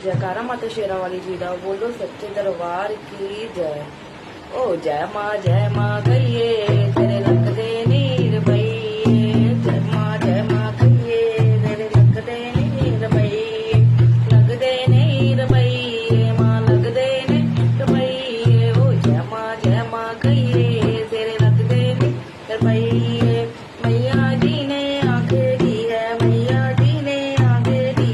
जयकारा माता शेरा वाली जी दा बोलो सच्चे दरबार की जय। ओ जय माँ कहिए तेरे लगदे नीर बईए, जय माँ कहिए तेरे लगदे नीर बईए, लगदे नीर बईए माँ लगदे नीर बईए। ओ जय माँ कहिए तेरे लगदे नीर बईए। मैया जी ने आंखें दी है, मैया जी ने आंखें दी,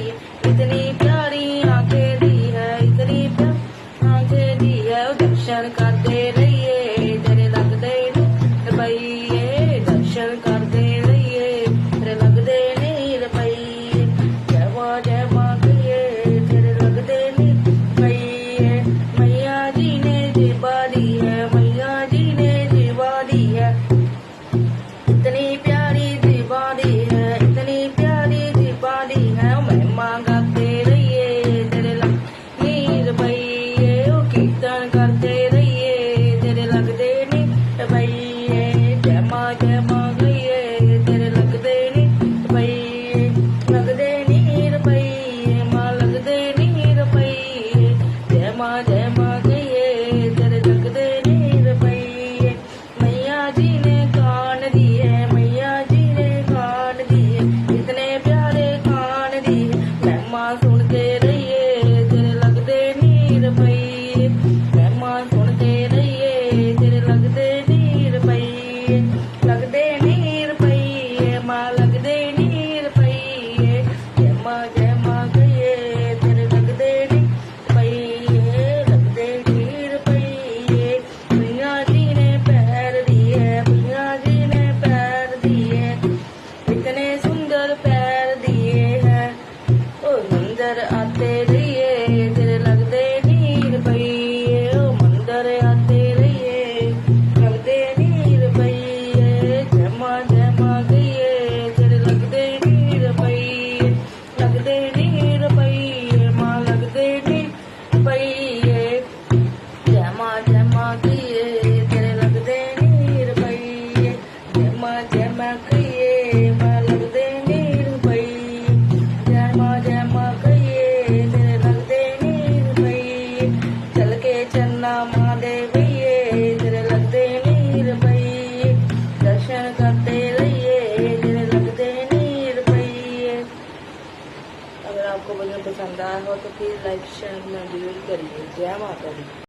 इतनी प्यारी आंखें दी है, इतनी प्यारी आंखें दी है। ओ दर्शन करते रहिए तेरे लगदे नीर बईए, दर्शन करते रहिए तेरे लगदे नीर बईए। जय माँ कहिए तेरे लगदे नीर बईए। मैया जी ने जीवा दी है, मैया जी ने जीवा दी है, इतनी प्यारी जीवा दी है, इतनी प्यारी जीवा दी है। महिमा गाते रहिए तेरे लगदे नीर बईए, ओ कीर्तन करते रहिए तेरे लगदे नीर बईए। जय माँ कहिए तेरे लगदे नीर बईए, लगदे नीर बईए माँ लगदे नीर बईए। जय माँ कहिए तेरे लगदे नीर बईए। मैया जी ने कान दिए, मैया जी ने कान दिए, इतने प्यारे कान दिए। महिमा सुनते रहिए तेरे लगदे नीर बईए, महिमा सुनते रहिए तेरे लगदे नीर बईए, लगदे नीर बईए माँ लगदे नीर बईए। जय माँ कहिए तेरे लगदे नीर बईए, लगदे नीर बईए। मैया जी ने पैर दिए, मैया जी ने पैर दिए, इतने सुंदर पैर दिए हैं। ओ मंदिर आते रहिए तेरे लगदे नीर बईए, ओ मंदिर आते रहिए लगदे नीर बईए। जय माँ कहिए तेरे लगदे नीर बईए, लगदे नीर बईए माँ लगदे नीर बईए। जय माँ कहिए तेरे लगदे नीर बईए, जय माँ कहिए माँ लगदे नीर बईए। जय माँ कहिए तेरे लगदे नीर बईए, चल के चन्ना माँ दे बईए तेरे लगदे नीर बईए, दर्शन करते रहिए तेरे लगदे नीर बईए। अगर आपको भजन पसंद आया हो तो प्लीज लाइक शेयर जरूर करिए। जय माता दी।